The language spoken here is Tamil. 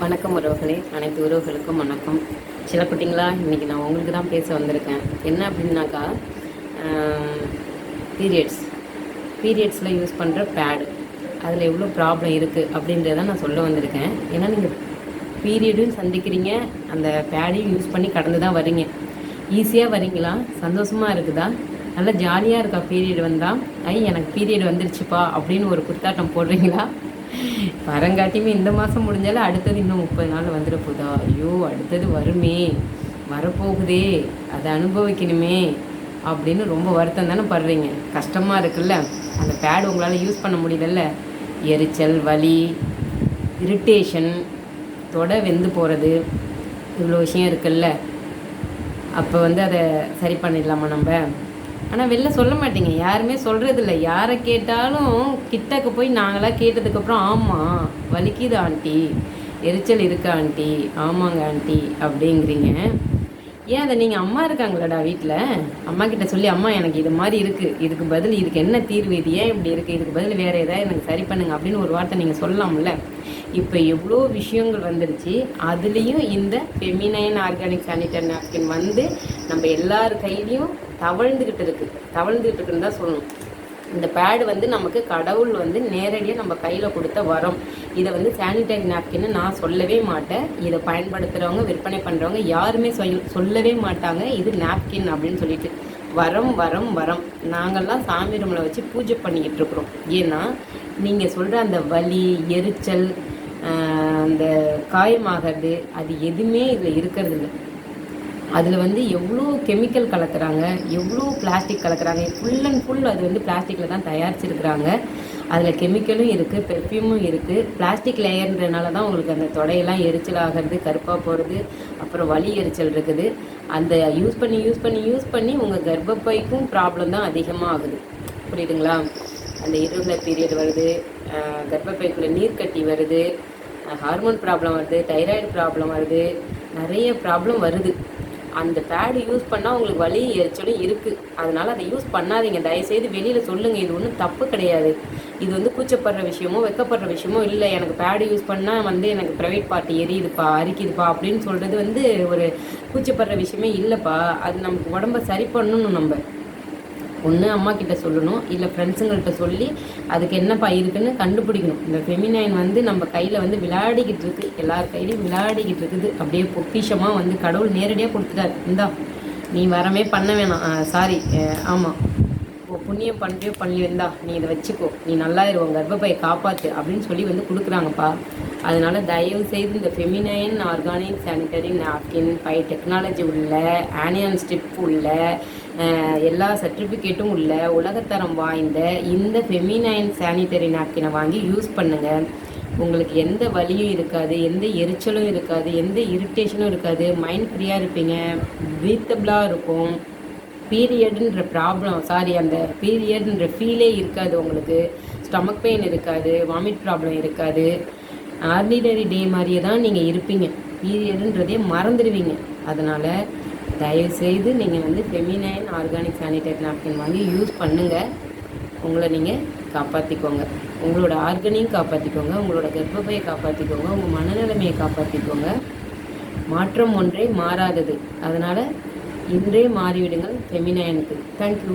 வணக்கம் உறவுகளே, அனைத்து உறவுகளுக்கும் வணக்கம். சில குட்டிங்களா, இன்றைக்கி நான் உங்களுக்கு தான் பேச வந்திருக்கேன். என்ன அப்படின்னாக்கா, பீரியட்ஸில் யூஸ் பண்ணுற பேடு, அதில் எவ்வளோ ப்ராப்ளம் இருக்குது அப்படின்றத நான் சொல்ல வந்திருக்கேன். ஏன்னா நீங்கள் பீரியடும் சந்திக்கிறீங்க, அந்த பேடையும் யூஸ் பண்ணி கடந்து தான் வரீங்க. ஈஸியாக வரீங்களா? சந்தோஷமாக இருக்குதா? நல்லா ஜாலியாக இருக்கா? பீரியட் வந்தால் எனக்கு பீரியட் வந்துருச்சுப்பா அப்படின்னு ஒரு குத்தாட்டம் போடுறீங்களா? வரங்காட்டியுமே இந்த மாதம் முடிஞ்சாலும் அடுத்தது இன்னும் 30 நாள் வந்துட போதா? ஐயோ, அடுத்தது வருமே, வரப்போகுதே, அதை அனுபவிக்கணுமே அப்படின்னு ரொம்ப வருத்தம் தானே படுறீங்க. கஷ்டமாக இருக்குல்ல, அந்த பேட் உங்களால் யூஸ் பண்ண முடியலல்ல. எரிச்சல், வலி, இரிட்டேஷன், தொட வெந்து போகிறது, இவ்வளோ விஷயம் இருக்குல்ல. அப்போ அதை சரி பண்ணிடலாமா நம்ம? ஆனால் வெளில சொல்ல மாட்டீங்க, யாருமே சொல்கிறதில்ல. யாரை கேட்டாலும் கிட்டக்கு போய் நாங்களாம் கேட்டதுக்கப்புறம் ஆமாம் வலிக்குது ஆண்டி, எரிச்சல் இருக்கா ஆண்டி, ஆமாங்க ஆண்டி அப்படிங்கிறீங்க. ஏன் அதை நீங்கள் அம்மா இருக்காங்களாடா வீட்டில், அம்மா கிட்ட சொல்லி அம்மா எனக்கு இது மாதிரி இருக்குது, இதுக்கு பதில் இதுக்கு என்ன தீர்வு, இது ஏன் இப்படி இருக்குது, இதுக்கு பதில் வேறு ஏதாவது எனக்கு சரி பண்ணுங்க அப்படின்னு ஒரு வார்த்தை நீங்கள் சொல்லலாம்ல. இப்போ எவ்வளோ விஷயங்கள் வந்துடுச்சு. அதுலேயும் இந்த ஃபெமினைன் ஆர்கானிக் சானிட்டரி நாப்கின் நம்ம எல்லார் கையிலையும் தவழ்ந்துக்கிட்டு இருக்குன்னு தான் சொல்லணும். இந்த பேடு நமக்கு கடவுள் நேரடியாக நம்ம கையில் கொடுத்த வரம். இதை சானிடரி நாப்கின்னு நான் சொல்லவே மாட்டேன். இதை பயன்படுத்துகிறவங்க, விற்பனை பண்ணுறவங்க யாருமே சொல்லவே மாட்டாங்க இது நாப்கின் அப்படின்னு சொல்லிட்டு. வரம் வரம் வரம். நாங்கள்லாம் சாமி ரூமில் வச்சு பூஜை பண்ணிக்கிட்டு இருக்கிறோம். ஏன்னா நீங்கள் சொல்கிற அந்த வலி, எரிச்சல், அந்த காயமாகிறது, அது எதுவுமே இதில் இருக்கிறது இல்லை. அதில் எவ்வளோ கெமிக்கல் கலக்கிறாங்க, எவ்வளோ பிளாஸ்டிக் கலக்கிறாங்க. ஃபுல் அண்ட் ஃபுல் அது பிளாஸ்டிக்கில் தான் தயாரிச்சிருக்கிறாங்க. அதில் கெமிக்கலும் இருக்குது, பெர்ஃப்யூமும் இருக்குது. பிளாஸ்டிக் லேயர்ன்றனால தான் உங்களுக்கு அந்த தொடையெல்லாம் எரிச்சல் ஆகிறது, கருப்பாக போகிறது, அப்புறம் வலி எரிச்சல் இருக்குது. அந்த யூஸ் பண்ணி உங்கள் கர்ப்பப்பைக்கும் ப்ராப்ளம் தான் அதிகமாக ஆகுது. புரியுதுங்களா? அந்த இர்ரெகுலர் பீரியட் வருது, கர்ப்பப்பைக்குள்ளே நீர்க்கட்டி வருது, ஹார்மோன் ப்ராப்ளம் வருது, தைராய்டு ப்ராப்ளம் வருது, நிறைய ப்ராப்ளம் வருது. அந்த பேடு யூஸ் பண்ணால் உங்களுக்கு வலி எரிச்சலும் இருக்குது. அதனால் அதை யூஸ் பண்ணாதீங்க. தயவுசெய்து வெளியில் சொல்லுங்கள். இது ஒன்றும் தப்பு கிடையாது. இது கூச்சப்படுற விஷயமோ வெக்கப்படுற விஷயமோ இல்லை. எனக்கு பேடு யூஸ் பண்ணால் எனக்கு ப்ரைவேட் பார்ட்டி எரியுதுப்பா, அரிக்குதுப்பா அப்படின்னு சொல்கிறது ஒரு கூச்சப்படுற விஷயமே இல்லைப்பா. அது நமக்கு உடம்ப சரி பண்ணணும். நம்ம ஒன்று அம்மா கிட்ட சொல்லணும், இல்லை ஃப்ரெண்ட்ஸுங்கள்கிட்ட சொல்லி அதுக்கு என்னப்பா இருக்குன்னு கண்டுபிடிக்கணும். இந்த ஃபெமினைன் நம்ம கையில் விளையாடிக்கிட்டு இருக்குது, எல்லார் கையிலையும் விளையாடிக்கிட்டு இருக்குது. அப்படியே பொக்கிஷமாக கடவுள் நேரடியாக கொடுத்துட்டாரு. இந்தா நீ வரமே பண்ண வேணாம், சாரி, ஆமாம், புண்ணியம் பண்ணுறியோ பண்ணி வந்தா நீ இதை வச்சுக்கோ, நீ நல்லா இருவோம், கர்ப்பப்பையை காப்பாற்று அப்படின்னு சொல்லி கொடுக்குறாங்கப்பா. அதனால் தயவு செய்து இந்த feminine organic sanitary napkin 5 technology உள்ள, ஆனியன் ஸ்டிப் உள்ள, எல்லா சர்டிஃபிகேட்டும் உள்ள, உலகத்தரம் வாய்ந்த இந்த ஃபெமினைன் சானிட்டரி நாப்கினை வாங்கி யூஸ் பண்ணுங்கள். உங்களுக்கு எந்த வலியும் இருக்காது, எந்த எரிச்சலும் இருக்காது, எந்த இரிட்டேஷனும் இருக்காது. மைண்ட் ஃப்ரீயாக இருப்பீங்க, பிரீத்தபிளாக இருக்கும். பீரியடுன்ற அந்த பீரியடுன்ற ஃபீலே இருக்காது உங்களுக்கு. ஸ்டமக் பெயின் இருக்காது, வாமிட் ப்ராப்ளம் இருக்காது. ஆர்டினரி டே மாதிரியே தான் நீங்கள் இருப்பீங்க. பீரியடுன்றதே மறந்துடுவீங்க. அதனால் தயவுசெய்து நீங்கள் ஃபெமினைன் ஆர்கானிக் சானிடரி நாப்கின் வாங்கி யூஸ் பண்ணுங்கள். உங்களை நீங்கள் காப்பாற்றிக்கோங்க, உங்களோட ஆர்கனையும் காப்பாற்றிக்கோங்க, உங்களோட கர்ப்பப்பையை காப்பாற்றிக்கோங்க, உங்கள் மனநிலைமையை காப்பாற்றிக்கோங்க. மாற்றம் ஒன்றே மாறாதது. அதனால் இன்றே மாறிவிடுங்கள் ஃபெமினைனுக்கு. தேங்க்யூ.